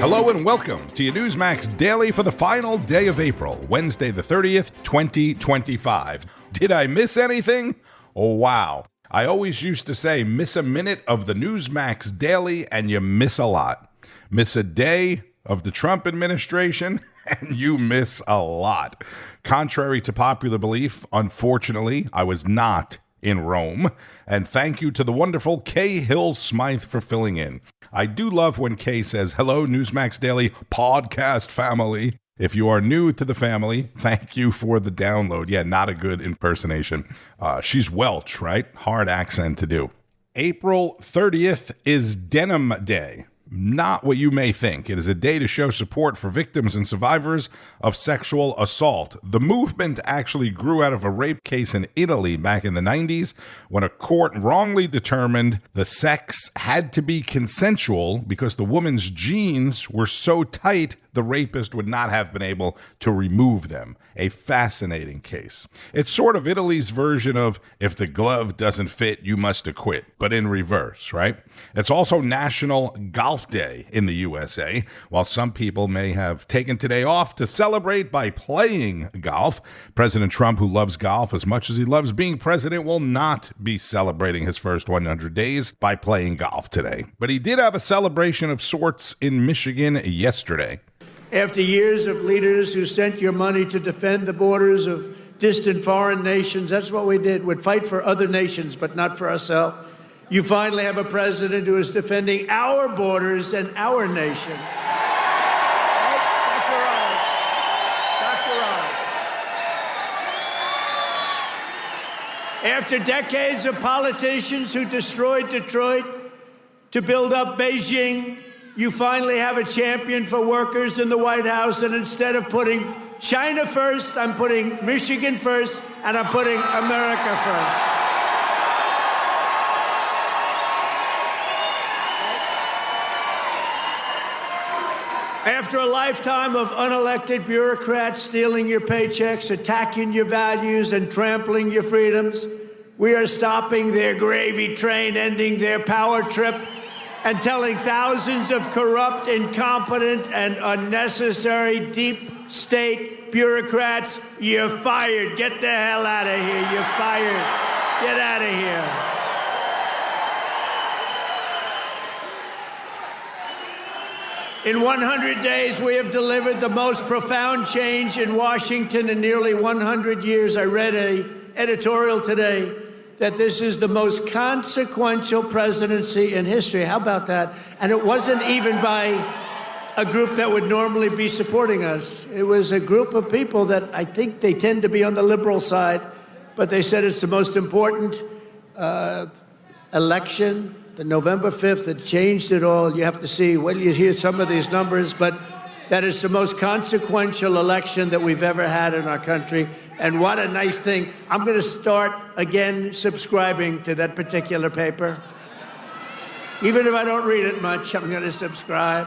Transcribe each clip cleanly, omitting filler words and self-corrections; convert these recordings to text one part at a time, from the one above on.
Hello and welcome to your Newsmax Daily for the final day of April, Wednesday the 30th, 2025. Did I miss anything? Oh, wow. I always used to say miss a minute of the Newsmax Daily and you miss a lot. Miss a day of the Trump administration and you miss a lot. Contrary to popular belief, unfortunately, I was not in Rome. And thank you to the wonderful Kay Hill Smythe for filling in. I do love when Kay says, hello, Newsmax Daily podcast family. If you are new to the family, thank you for the download. Yeah, not a good impersonation. She's Welsh, right? Hard accent to do. April 30th is Denim Day. Not what you may think. It is a day to show support for victims and survivors of sexual assault. The movement actually grew out of a rape case in Italy back in the 90s when a court wrongly determined the sex had to be consensual because the woman's jeans were so tight the rapist would not have been able to remove them. A fascinating case. It's sort of Italy's version of if the glove doesn't fit, you must acquit, but in reverse, right? It's also National Golf Day in the USA. While some people may have taken today off to celebrate by playing golf, President Trump, who loves golf as much as he loves being president, will not be celebrating his first 100 days by playing golf today. But he did have a celebration of sorts in Michigan yesterday. After years of leaders who sent your money to defend the borders of distant foreign nations, that's what we did. We'd fight for other nations, but not for ourselves. You finally have a president who is defending our borders and our nation. After decades of politicians who destroyed Detroit to build up Beijing, you finally have a champion for workers in the White House, and instead of putting China first, I'm putting Michigan first, and I'm putting America first. After a lifetime of unelected bureaucrats stealing your paychecks, attacking your values, and trampling your freedoms, we are stopping their gravy train, ending their power trip, and telling thousands of corrupt, incompetent, and unnecessary deep state bureaucrats, you're fired. Get the hell out of here. You're fired. Get out of here. In 100 days, we have delivered the most profound change in Washington in nearly 100 years. I read an editorial today that this is the most consequential presidency in history. How about that? And it wasn't even by a group that would normally be supporting us. It was a group of people that I think they tend to be on the liberal side, but they said it's the most important election, the November 5th, that changed it all. You have to see, well, you hear some of these numbers, but that is the most consequential election that we've ever had in our country. And what a nice thing. I'm going to start again subscribing to that particular paper. Even if I don't read it much, I'm going to subscribe.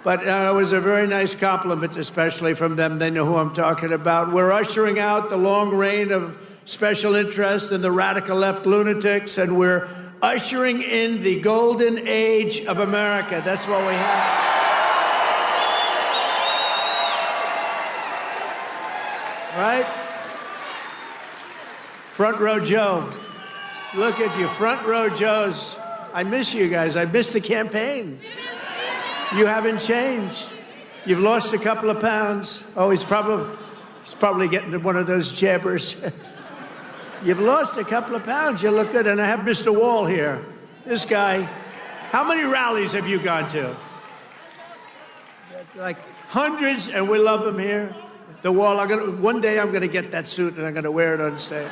But it was a very nice compliment, especially from them. They know who I'm talking about. We're ushering out the long reign of special interests and the radical left lunatics, and we're ushering in the golden age of America. That's what we have. Right? Front row Joe. Look at you, front row Joes. I miss you guys. I miss the campaign. You haven't changed. You've lost a couple of pounds. Oh, he's probably getting to one of those jabbers. You've lost a couple of pounds. You look good. And I have Mr. Wall here. This guy. How many rallies have you gone to? Like hundreds, and we love him here. The Wall. One day I'm going to get that suit and I'm going to wear it on stage.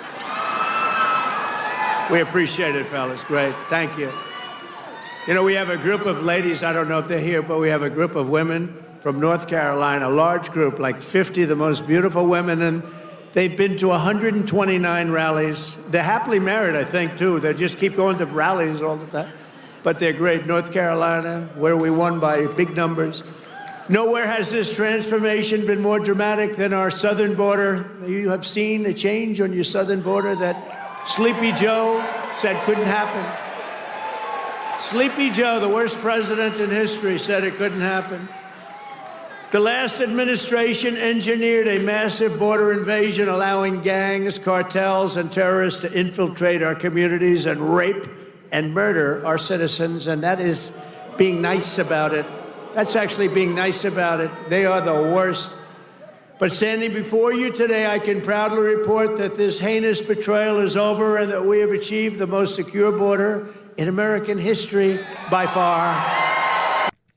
We appreciate it, fellas. Great. Thank you. You know, we have a group of ladies, I don't know if they're here, but we have a group of women from North Carolina, a large group, like 50 of the most beautiful women, and they've been to 129 rallies. They're happily married, I think, too. They just keep going to rallies all the time. But they're great. North Carolina, where we won by big numbers. Nowhere has this transformation been more dramatic than our southern border. You have seen a change on your southern border that Sleepy Joe said couldn't happen. Sleepy Joe, the worst president in history, said it couldn't happen. The last administration engineered a massive border invasion, allowing gangs, cartels, and terrorists to infiltrate our communities and rape and murder our citizens, and that is being nice about it. That's actually being nice about it. They are the worst. But standing before you today, I can proudly report that this heinous betrayal is over and that we have achieved the most secure border in American history by far.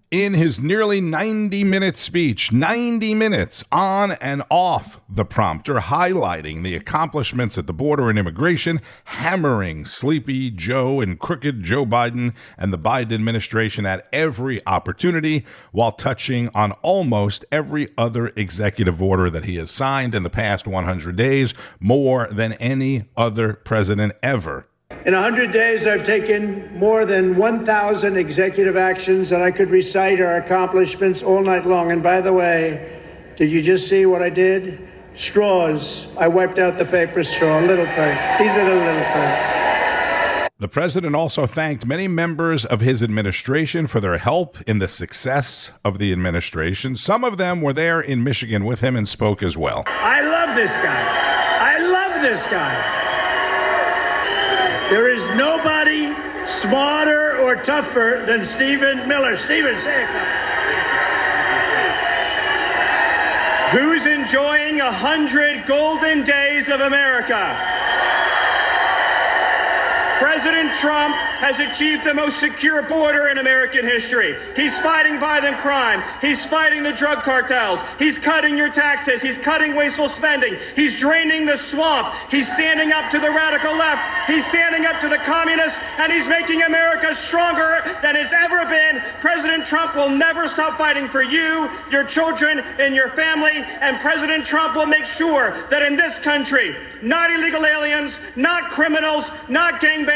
In his nearly 90-minute speech, 90 minutes on and off the prompter, highlighting the accomplishments at the border and immigration, hammering Sleepy Joe and crooked Joe Biden and the Biden administration at every opportunity, while touching on almost every other executive order that he has signed in the past 100 days, more than any other president ever. In 100 days, I've taken more than 1,000 executive actions, and I could recite our accomplishments all night long. And by the way, did you just see what I did? Straws. I wiped out the paper straw, little thing. These are the little things. The president also thanked many members of his administration for their help in the success of the administration. Some of them were there in Michigan with him and spoke as well. I love this guy. I love this guy. There is nobody smarter or tougher than Stephen Miller. Stephen, say it. Who's enjoying 100 golden days of America? President Trump has achieved the most secure border in American history. He's fighting violent crime. He's fighting the drug cartels. He's cutting your taxes. He's cutting wasteful spending. He's draining the swamp. He's standing up to the radical left. He's standing up to the communists, and he's making America stronger than it's ever been. President Trump will never stop fighting for you, your children, and your family, and President Trump will make sure that in this country, not illegal aliens, not criminals, not gangbangers,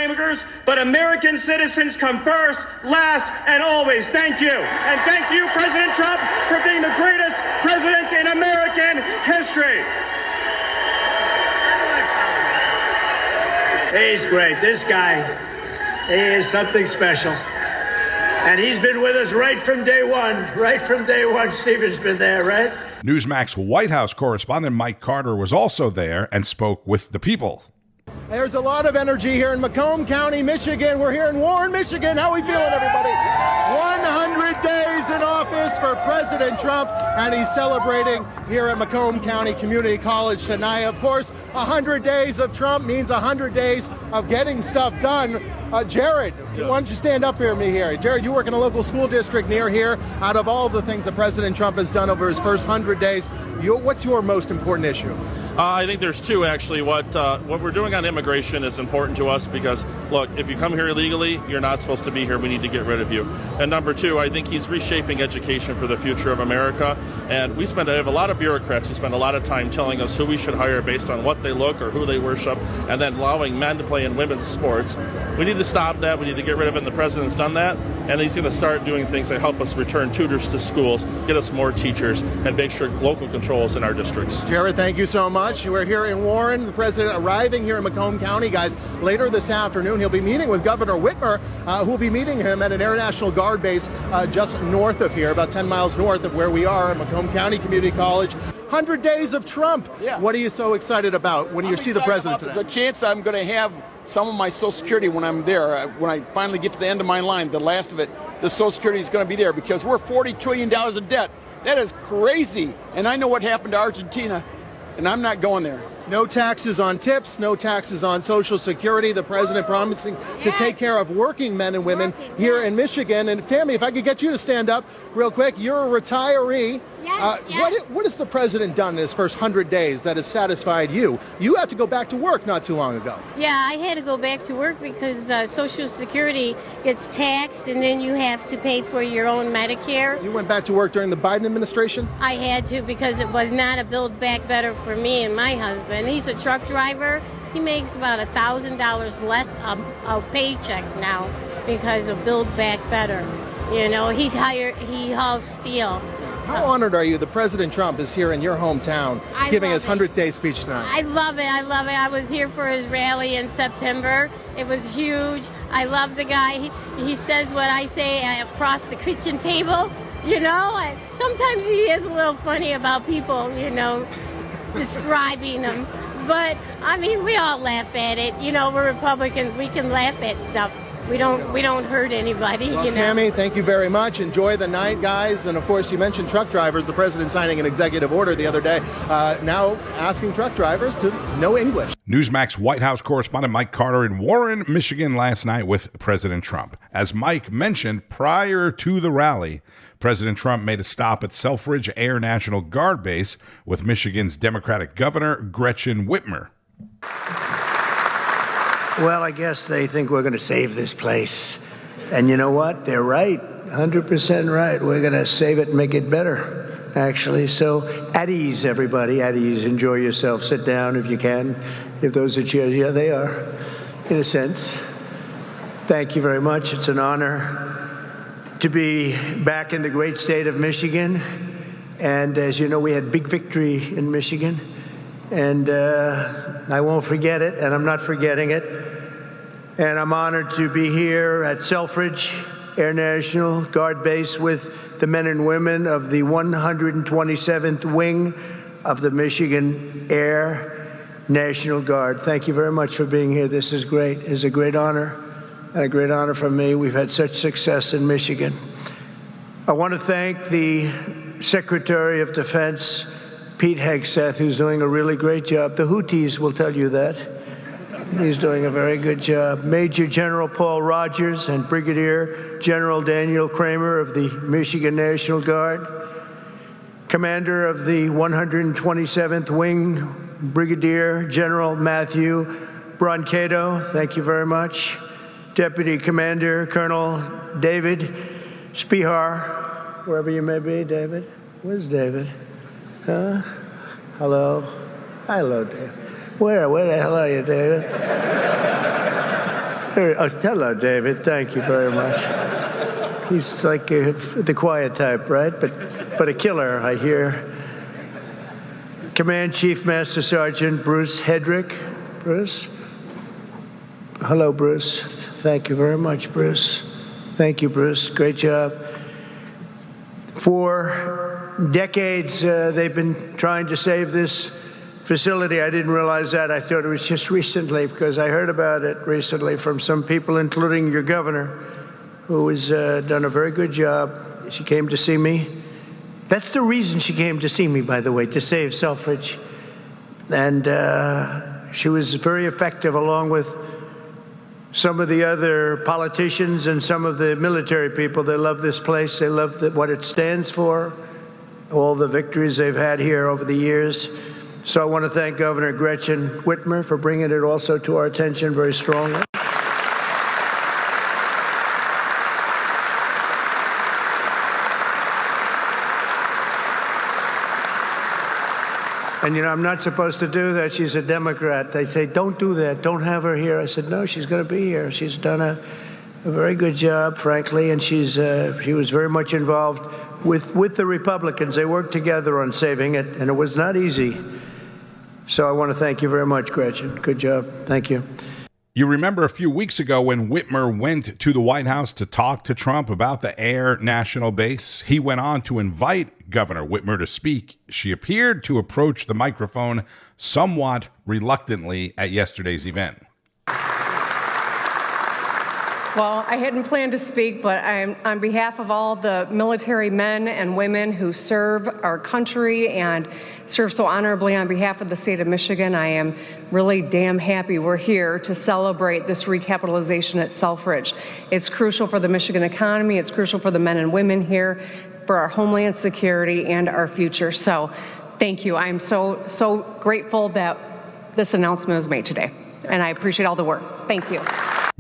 but American citizens come first, last, and always. Thank you. And thank you, President Trump, for being the greatest president in American history. He's great. This guy, he is something special. And he's been with us right from day one. Right from day one, Stephen's been there, right? Newsmax White House correspondent Mike Carter was also there and spoke with the people. There's a lot of energy here in Macomb County, Michigan. We're here in Warren, Michigan. How we feeling, everybody? 100 days in office for President Trump, and he's celebrating here at Macomb County Community College tonight. Of course, 100 days of Trump means 100 days of getting stuff done. Jared, why don't you stand up here with me here? Jared, you work in a local school district near here. Out of all the things that President Trump has done over his first 100 days, what's your most important issue? I think there's two, actually. What we're doing on immigration is important to us because, look, if you come here illegally, you're not supposed to be here. We need to get rid of you. And number two, I think he's reshaping education for the future of America. And we have a lot of bureaucrats who spend a lot of time telling us who we should hire based on what they look or who they worship, and then allowing men to play in women's sports. We need to stop that. We need to get rid of it, and the president's done that. And he's going to start doing things that help us return tutors to schools, get us more teachers, and make sure local control is in our districts. Jared, thank you so much. We're here in Warren, the president arriving here in Macomb County, guys. Later this afternoon, he'll be meeting with Governor Whitmer, who will be meeting him at an Air National Guard base just north of here, about 10 miles north of where we are at Macomb County Community College. 100 days of Trump. Yeah. What are you so excited about when you see the president today? There's a chance I'm going to have some of my Social Security when I'm there. When I finally get to the end of my line, the last of it, the Social Security is going to be there because we're $40 trillion in debt. That is crazy. And I know what happened to Argentina, and I'm not going there. No taxes on tips, no taxes on Social Security. The president promising to take care of working men and women here in Michigan. And Tammy, if I could get you to stand up real quick, you're a retiree. What has the president done in his first 100 days that has satisfied you? You had to go back to work not too long ago. Yeah, I had to go back to work because Social Security gets taxed, and then you have to pay for your own Medicare. You went back to work during the Biden administration? I had to because it was not a Build Back Better for me and my husband. He's a truck driver. He makes about $1,000 less a paycheck now because of Build Back Better. You know, he hauls steel. How honored are you that President Trump is here in your hometown giving his 100th-day speech tonight? I love it. I love it. I was here for his rally in September. It was huge. I love the guy. He says what I say across the kitchen table. Sometimes he is a little funny about people, describing them. But, we all laugh at it. We're Republicans. We can laugh at stuff. We don't hurt anybody. Well, Tammy, thank you very much. Enjoy the night, guys. And, of course, you mentioned truck drivers. The president signing an executive order the other day, now asking truck drivers to know English. Newsmax White House correspondent Mike Carter in Warren, Michigan last night with President Trump. As Mike mentioned, prior to the rally, President Trump made a stop at Selfridge Air National Guard Base with Michigan's Democratic Governor Gretchen Whitmer. Well, I guess they think we're going to save this place. And you know what? They're right. 100% right. We're going to save it and make it better, actually. So at ease, everybody. At ease. Enjoy yourself. Sit down if you can. If those are chairs, yeah, they are, in a sense. Thank you very much. It's an honor to be back in the great state of Michigan. And as you know, we had big victory in Michigan. And I won't forget it, and I'm not forgetting it. And I'm honored to be here at Selfridge Air National Guard Base with the men and women of the 127th Wing of the Michigan Air National Guard. Thank you very much for being here. This is great. It's a great honor, and a great honor for me. We've had such success in Michigan. I want to thank the Secretary of Defense, Pete Hegseth, who's doing a really great job. The Houthis will tell you that. He's doing a very good job. Major General Paul Rogers and Brigadier General Daniel Kramer of the Michigan National Guard. Commander of the 127th Wing, Brigadier General Matthew Brancato, thank you very much. Deputy Commander Colonel David Spihar, wherever you may be, David. Where's David? Huh? Hello? Hello, David. Where the hell are you, David? Hello, David. Thank you very much. He's like the quiet type, right? But a killer, I hear. Command Chief Master Sergeant Bruce Hedrick. Bruce? Hello, Bruce. Thank you very much, Bruce. Thank you, Bruce. Great job. For decades, they've been trying to save this facility. I didn't realize that. I thought it was just recently, because I heard about it recently from some people, including your governor, who has done a very good job. She came to see me. That's the reason she came to see me, by the way, to save Selfridge. And she was very effective, along with some of the other politicians and some of the military people. They love this place. They love what it stands for, all the victories they've had here over the years. So I want to thank Governor Gretchen Whitmer for bringing it also to our attention very strongly. And, I'm not supposed to do that. She's a Democrat. They say, don't do that. Don't have her here. I said, no, she's going to be here. She's done a very good job, frankly, and she was very much involved with the Republicans. They worked together on saving it, and it was not easy. So I want to thank you very much, Gretchen. Good job. Thank you. You remember a few weeks ago when Whitmer went to the White House to talk to Trump about the Air National Base? He went on to invite Governor Whitmer to speak. She appeared to approach the microphone somewhat reluctantly at yesterday's event. Well, I hadn't planned to speak, but on behalf of all the military men and women who serve our country and serve so honorably on behalf of the state of Michigan, I am really damn happy we're here to celebrate this recapitalization at Selfridge. It's crucial for the Michigan economy. It's crucial for the men and women here, for our homeland security and our future. So thank you. I'm so grateful that this announcement was made today, and I appreciate all the work. Thank you.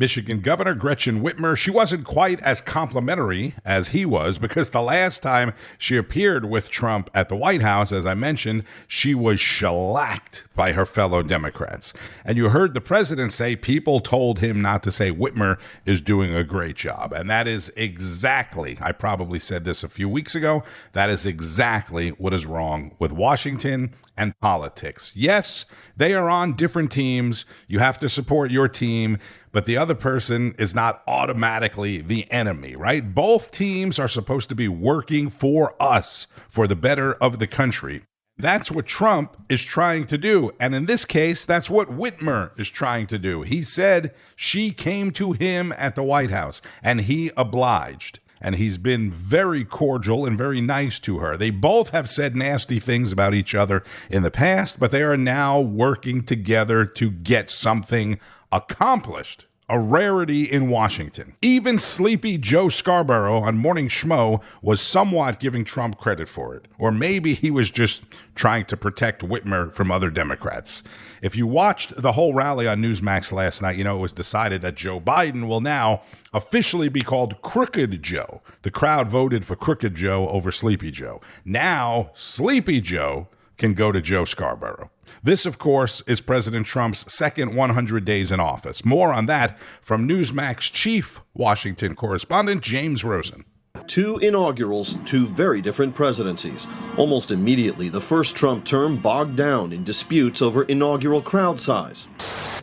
Michigan Governor Gretchen Whitmer, she wasn't quite as complimentary as he was, because the last time she appeared with Trump at the White House, as I mentioned, she was shellacked by her fellow Democrats. And you heard the president say people told him not to say Whitmer is doing a great job. And that is exactly, I probably said this a few weeks ago, that is exactly what is wrong with Washington and politics. Yes, they are on different teams. You have to support your team, but the other person is not automatically the enemy, right? Both teams are supposed to be working for us, for the better of the country. That's what Trump is trying to do. And in this case, that's what Whitmer is trying to do. He said she came to him at the White House and he obliged. And he's been very cordial and very nice to her. They both have said nasty things about each other in the past, but they are now working together to get something accomplished. A rarity in Washington. Even sleepy Joe Scarborough on Morning Schmo was somewhat giving Trump credit for it. Or maybe he was just trying to protect Whitmer from other Democrats. If you watched the whole rally on Newsmax last night, you know it was decided that Joe Biden will now officially be called Crooked Joe. The crowd voted for Crooked Joe over Sleepy Joe. Now, Sleepy Joe can go to Joe Scarborough. This, of course, is President Trump's second 100 days in office. More on that from Newsmax chief Washington correspondent James Rosen. Two inaugurals, two very different presidencies. Almost immediately, the first Trump term bogged down in disputes over inaugural crowd size.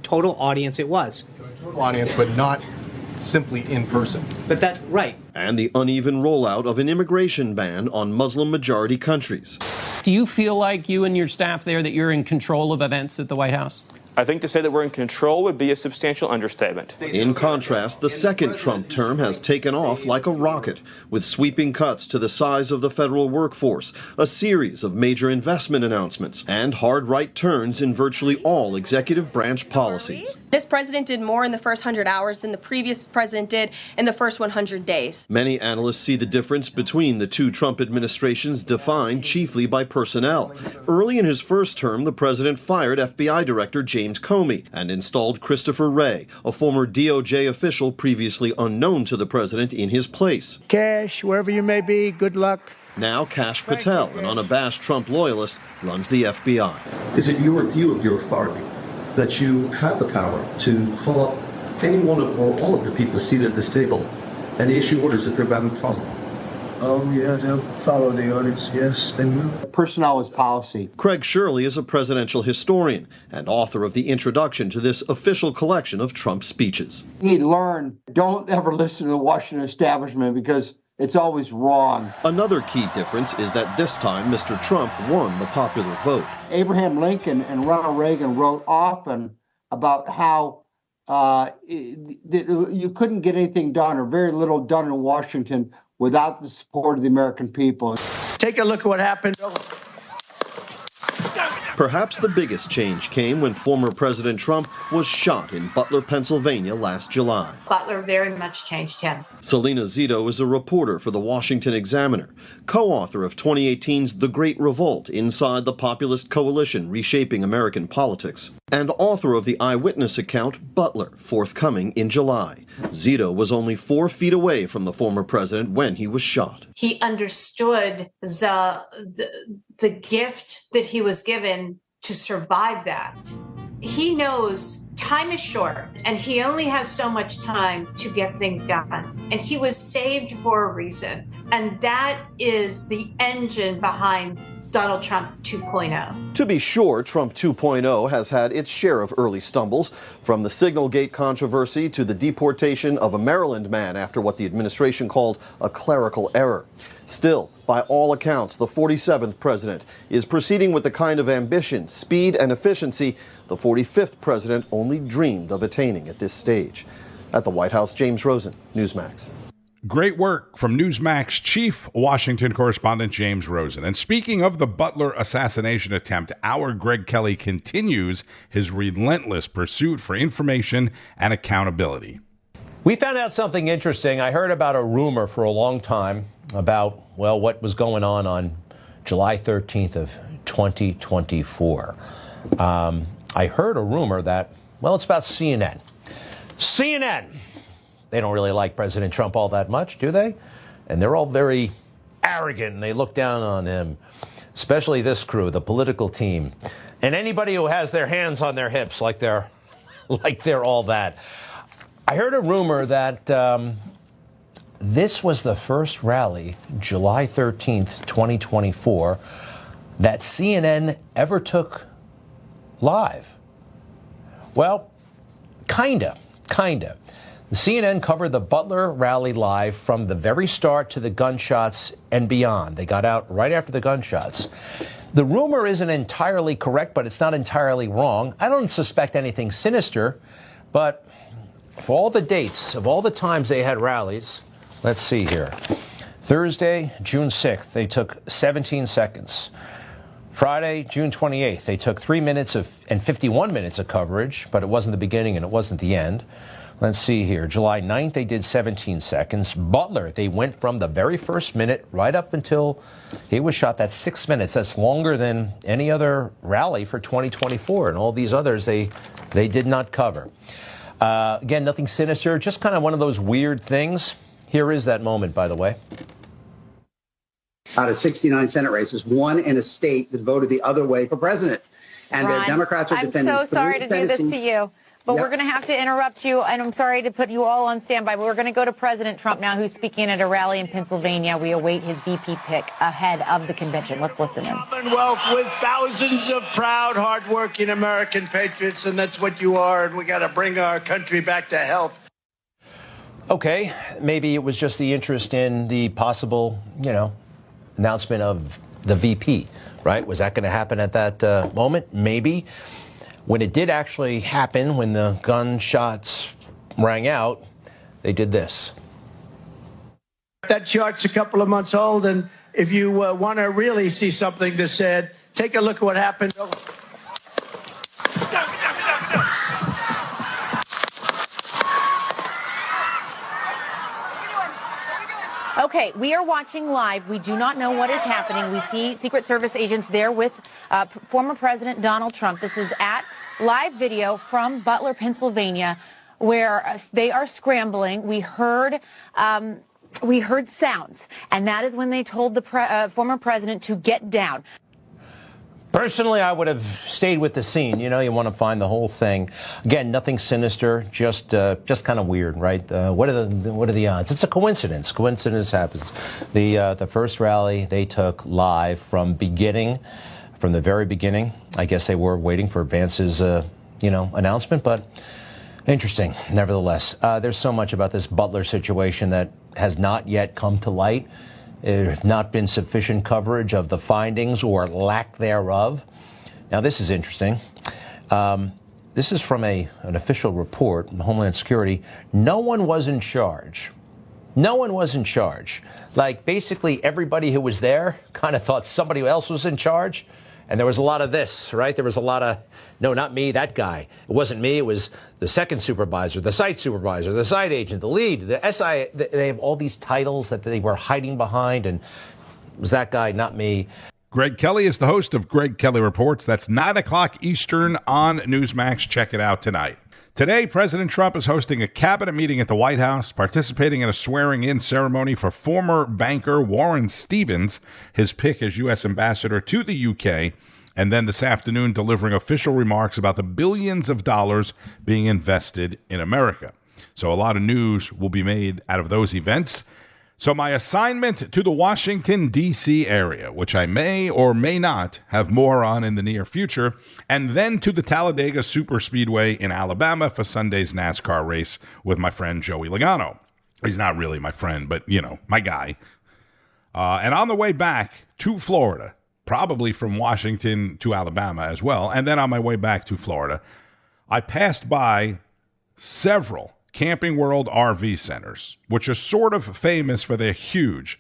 Total audience it was. Total audience, but not simply in person. But that's right. And the uneven rollout of an immigration ban on Muslim-majority countries. Do you feel like you and your staff there that you're in control of events at the White House? I think to say that we're in control would be a substantial understatement. In contrast, the second Trump term has taken off like a rocket, with sweeping cuts to the size of the federal workforce, a series of major investment announcements, and hard right turns in virtually all executive branch policies. This president did more in the first 100 hours than the previous president did in the first 100 days. Many analysts see the difference between the two Trump administrations defined chiefly by personnel. Early in his first term, the president fired FBI Director James Comey and installed Christopher Wray, a former DOJ official previously unknown to the president, in his place. Cash, wherever you may be, good luck. Now Kash Patel, an unabashed Trump loyalist, runs the FBI. Is it your view of your authority that you have the power to call up any one of or all of the people seated at this table and issue orders if they're bound to follow? Oh, yeah, they'll follow the orders. Yes, they will. Personnel is policy. Craig Shirley is a presidential historian and author of the introduction to this official collection of Trump speeches. You need to learn, don't ever listen to the Washington establishment because it's always wrong. Another key difference is that this time Mr. Trump won the popular vote. Abraham Lincoln and Ronald Reagan wrote often about how you couldn't get anything done or very little done in Washington without the support of the American people. Take a look at what happened. Perhaps the biggest change came when former President Trump was shot in Butler, Pennsylvania last July. Butler very much changed him. Selena Zito is a reporter for the Washington Examiner, co-author of 2018's The Great Revolt, Inside the Populist Coalition Reshaping American Politics, and author of the eyewitness account Butler, forthcoming in July. Zito was only 4 feet away from the former president when he was shot. He understood the gift that he was given to survive that. He knows time is short and he only has so much time to get things done. And he was saved for a reason. And that is the engine behind Donald Trump 2.0. To be sure, Trump 2.0 has had its share of early stumbles, from the Signalgate controversy to the deportation of a Maryland man after what the administration called a clerical error. Still, by all accounts, the 47th president is proceeding with the kind of ambition, speed, and efficiency the 45th president only dreamed of attaining at this stage. At the White House, James Rosen, Newsmax. Great work from Newsmax chief Washington correspondent James Rosen. And speaking of the Butler assassination attempt, our Greg Kelly continues his relentless pursuit for information and accountability. We found out something interesting. I heard about a rumor for a long time about, well, what was going on July 13th of 2024. I heard a rumor that, well, it's about CNN. CNN. They don't really like President Trump all that much, do they? And they're all very arrogant, and they look down on him, especially this crew, the political team, and anybody who has their hands on their hips like they're all that. I heard a rumor that this was the first rally, July 13th, 2024, that CNN ever took live. Well, kinda. The CNN covered the Butler rally live from the very start to the gunshots and beyond. They got out right after the gunshots. The rumor isn't entirely correct, but it's not entirely wrong. I don't suspect anything sinister, but for all the dates of all the times they had rallies, let's see here. Thursday, June 6th, they took 17 seconds. Friday, June 28th, they took 3 minutes and 51 minutes of coverage, but it wasn't the beginning and it wasn't the end. Let's see here. July 9th, they did 17 seconds. Butler, they went from the very first minute right up until he was shot. That's 6 minutes. That's longer than any other rally for 2024. And all these others, they did not cover. Again, nothing sinister, just kind of one of those weird things. Here is that moment, by the way. Out of 69 Senate races, one in a state that voted the other way for president. And Ron, the Democrats are defending. I'm so sorry to do this to you, but we're going to have to interrupt you, and I'm sorry to put you all on standby, but we're going to go to President Trump now, who's speaking at a rally in Pennsylvania. We await his VP pick ahead of the convention. Let's listen in. Commonwealth with thousands of proud, hardworking American patriots, and that's what you are, and we got to bring our country back to health. Okay, maybe it was just the interest in the possible, announcement of the VP, right? Was that going to happen at that moment? Maybe. When it did actually happen, when the gunshots rang out, they did this. That chart's a couple of months old, and if you want to really see something that's said, take a look at what happened. Okay, we are watching live. We do not know what is happening. We see Secret Service agents there with former President Donald Trump. This is at live video from Butler, Pennsylvania, where they are scrambling. We heard sounds, and that is when they told the former president to get down. Personally, I would have stayed with the scene. You want to find the whole thing. Again, nothing sinister, just kind of weird, right? What are the odds? It's a coincidence. Coincidence happens. The first rally they took live from the very beginning. I guess they were waiting for Vance's announcement, but interesting, nevertheless. There's so much about this Butler situation that has not yet come to light. There has not been sufficient coverage of the findings or lack thereof. Now, this is interesting. This is from an official report from Homeland Security. No one was in charge. No one was in charge. Like, basically, everybody who was there kind of thought somebody else was in charge. And there was a lot of this, right? There was a lot of, no, not me, that guy. It wasn't me. It was the second supervisor, the site supervisor, the site agent, the lead, the SI. They have all these titles that they were hiding behind. And it was that guy, not me. Greg Kelly is the host of Greg Kelly Reports. That's 9 o'clock Eastern on Newsmax. Check it out tonight. Today, President Trump is hosting a cabinet meeting at the White House, participating in a swearing-in ceremony for former banker Warren Stevens, his pick as U.S. ambassador to the UK, and then this afternoon delivering official remarks about the billions of dollars being invested in America. So a lot of news will be made out of those events. So my assignment to the Washington, D.C. area, which I may or may not have more on in the near future, and then to the Talladega Superspeedway in Alabama for Sunday's NASCAR race with my friend Joey Logano. He's not really my friend, but, my guy. And on the way back to Florida, probably from Washington to Alabama as well, and then on my way back to Florida, I passed by several Camping World RV centers, which are sort of famous for their huge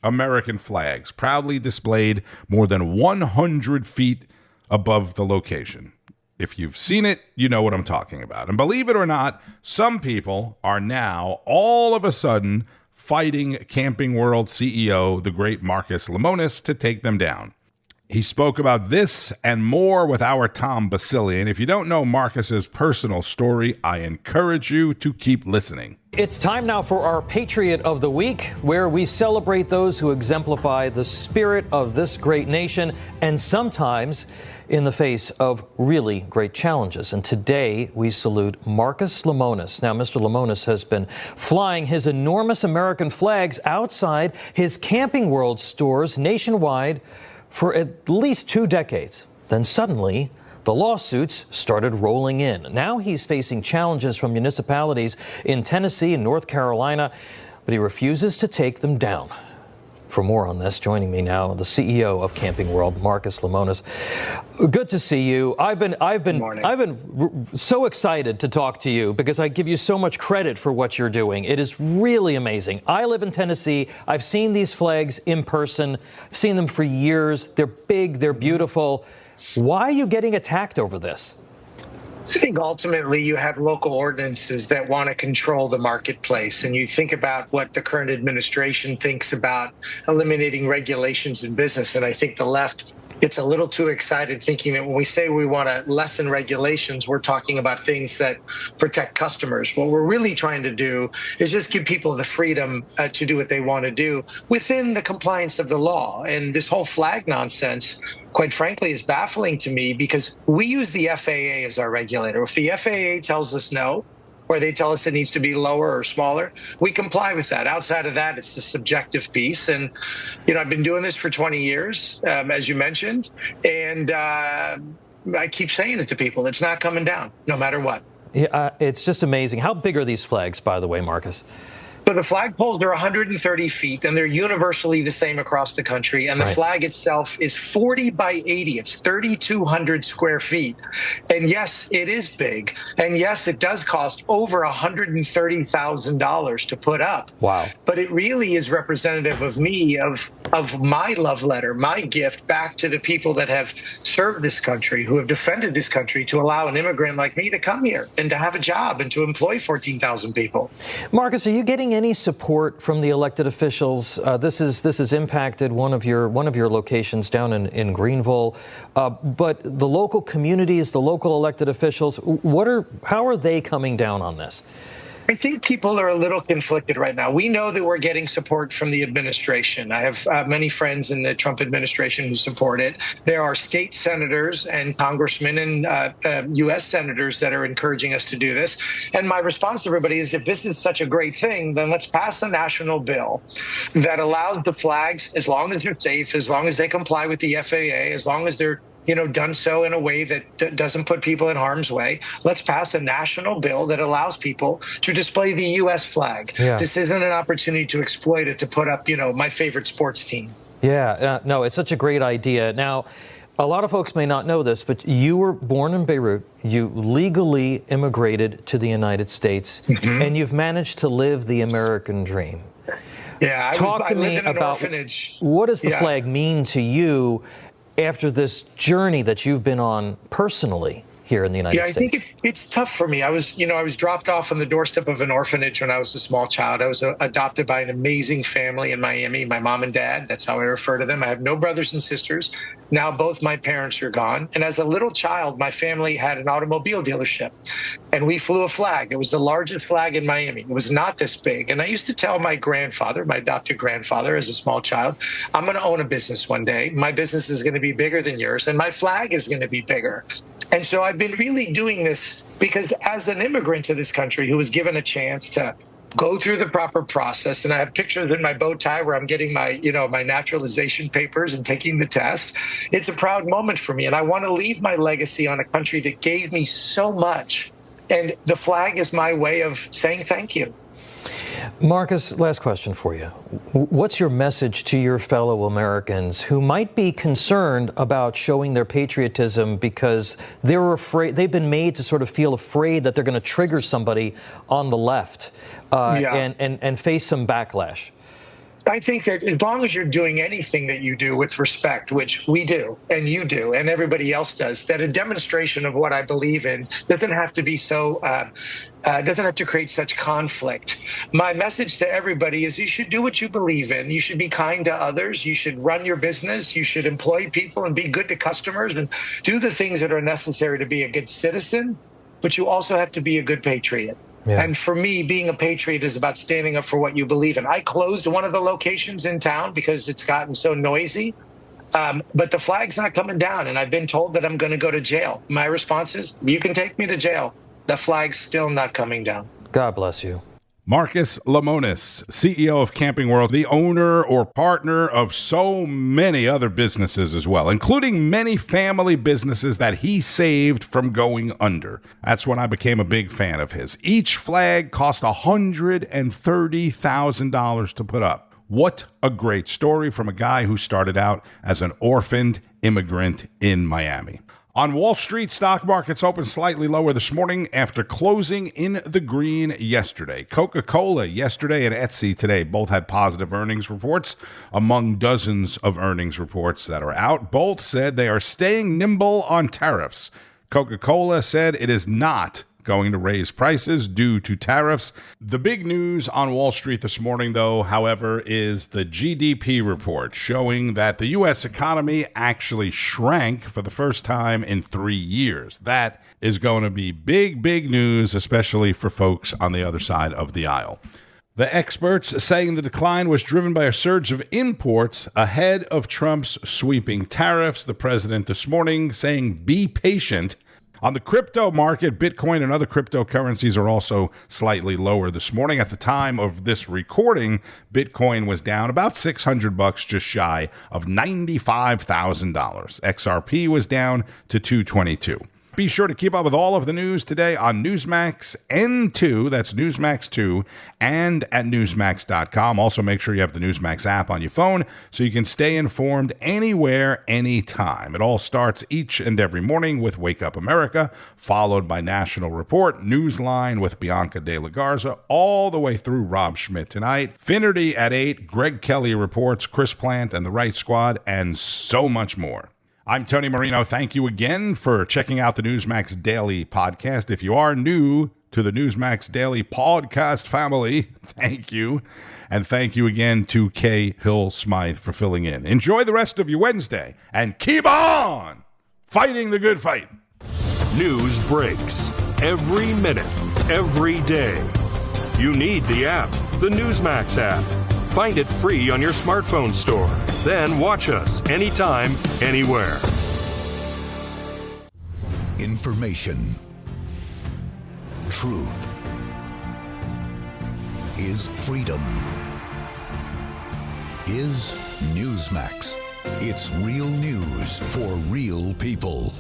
American flags, proudly displayed more than 100 feet above the location. If you've seen it, you know what I'm talking about. And believe it or not, some people are now all of a sudden fighting Camping World CEO, the great Marcus Lemonis, to take them down. He spoke about this and more with our Tom Basilian. If you don't know Marcus's personal story, I encourage you to keep listening. It's time now for our Patriot of the Week, where we celebrate those who exemplify the spirit of this great nation, and sometimes in the face of really great challenges. And today we salute Marcus Lemonis. Now, Mr. Lemonis has been flying his enormous American flags outside his Camping World stores nationwide for at least 2 decades. Then suddenly, the lawsuits started rolling in. Now he's facing challenges from municipalities in Tennessee and North Carolina, but he refuses to take them down. For more on this, joining me now, the CEO of Camping World, Marcus Lemonis. Good to see you. I've been so excited to talk to you because I give you so much credit for what you're doing. It is really amazing. I live in Tennessee. I've seen these flags in person. I've seen them for years. They're big. They're beautiful. Why are you getting attacked over this? I think ultimately you have local ordinances that want to control the marketplace, and you think about what the current administration thinks about eliminating regulations in business, and I think the left gets a little too excited thinking that when we say we want to lessen regulations, we're talking about things that protect customers. What we're really trying to do is just give people the freedom to do what they want to do within the compliance of the law. And this whole flag nonsense, quite frankly, is baffling to me because we use the FAA as our regulator. If the FAA tells us no, or they tell us it needs to be lower or smaller, we comply with that. Outside of that, it's the subjective piece. And, I've been doing this for 20 years, as you mentioned, and I keep saying it to people. It's not coming down, no matter what. Yeah, it's just amazing. How big are these flags, by the way, Marcus? So the flagpoles are 130 feet, and they're universally the same across the country. And the flag itself is 40 by 80. It's 3,200 square feet. And yes, it is big. And yes, it does cost over $130,000 to put up. Wow. But it really is representative of me, of my love letter, my gift back to the people that have served this country, who have defended this country, to allow an immigrant like me to come here and to have a job and to employ 14,000 people. Marcus, are you getting any support from the elected officials? This has impacted one of your locations down in Greenville, but the local communities, the local elected officials, how are they coming down on this? I think people are a little conflicted right now. We know that we're getting support from the administration. I have many friends in the Trump administration who support it. There are state senators and congressmen and U.S. senators that are encouraging us to do this. And my response to everybody is, if this is such a great thing, then let's pass a national bill that allows the flags, as long as they're safe, as long as they comply with the FAA, as long as they're done so in a way that doesn't put people in harm's way. Let's pass a national bill that allows people to display the U.S. flag. Yeah. This isn't an opportunity to exploit it, to put up, my favorite sports team. Yeah, no, it's such a great idea. Now, a lot of folks may not know this, but you were born in Beirut. You legally immigrated to the United States, and you've managed to live the American dream. Yeah, Talk to me about what does the flag mean to you after this journey that you've been on personally here in the United States? I think it's tough for me. I was dropped off on the doorstep of an orphanage when I was a small child. I was adopted by an amazing family in Miami, my mom and dad. That's how I refer to them. I have no brothers and sisters. Now both my parents are gone. And as a little child, my family had an automobile dealership, and we flew a flag. It was the largest flag in Miami. It was not this big. And I used to tell my grandfather, my adopted grandfather, as a small child, I'm going to own a business one day. My business is going to be bigger than yours, and my flag is going to be bigger. And so I've been really doing this because as an immigrant to this country who was given a chance to go through the proper process, and I have pictures in my bow tie where I'm getting my, my naturalization papers and taking the test. It's a proud moment for me, and I want to leave my legacy on a country that gave me so much. And the flag is my way of saying thank you. Marcus, last question for you. What's your message to your fellow Americans who might be concerned about showing their patriotism because they're afraid, they've been made to sort of feel afraid that they're going to trigger somebody on the left and face some backlash? I think that as long as you're doing anything that you do with respect, which we do, and you do, and everybody else does, that a demonstration of what I believe in doesn't have to be so, doesn't have to create such conflict. My message to everybody is you should do what you believe in. You should be kind to others. You should run your business. You should employ people and be good to customers and do the things that are necessary to be a good citizen, but you also have to be a good patriot. Yeah. And for me, being a patriot is about standing up for what you believe in. I closed one of the locations in town because it's gotten so noisy, but the flag's not coming down, and I've been told that I'm going to go to jail. My response is, you can take me to jail. The flag's still not coming down. God bless you. Marcus Lemonis, CEO of Camping World, the owner or partner of so many other businesses as well, including many family businesses that he saved from going under. That's when I became a big fan of his. Each flag cost $130,000 to put up. What a great story from a guy who started out as an orphaned immigrant in Miami. On Wall Street, stock markets opened slightly lower this morning after closing in the green yesterday. Coca-Cola yesterday and Etsy today both had positive earnings reports. Among dozens of earnings reports that are out, both said they are staying nimble on tariffs. Coca-Cola said it is not going to raise prices due to tariffs. The big news on Wall Street this morning, though, however, is the GDP report showing that the U.S. economy actually shrank for the first time in 3 years. That is going to be big, big news, especially for folks on the other side of the aisle. The experts saying the decline was driven by a surge of imports ahead of Trump's sweeping tariffs. The president this morning saying, be patient. On the crypto market, Bitcoin and other cryptocurrencies are also slightly lower this morning. At the time of this recording, Bitcoin was down about $600, just shy of $95,000. XRP was down to $222. Be sure to keep up with all of the news today on Newsmax N2, that's Newsmax 2, and at Newsmax.com. Also, make sure you have the Newsmax app on your phone so you can stay informed anywhere, anytime. It all starts each and every morning with Wake Up America, followed by National Report, Newsline with Bianca De La Garza, all the way through Rob Schmitt Tonight, Finnerty at 8, Greg Kelly Reports, Chris Plant and the Right Squad, and so much more. I'm Tony Marino. Thank you again for checking out the Newsmax Daily Podcast. If you are new to the Newsmax Daily Podcast family, thank you. And thank you again to Kay Hill-Smythe for filling in. Enjoy the rest of your Wednesday and keep on fighting the good fight. News breaks every minute, every day. You need the app, the Newsmax app. Find it free on your smartphone store. Then watch us anytime, anywhere. Information. Truth. Is freedom. Is Newsmax. It's real news for real people.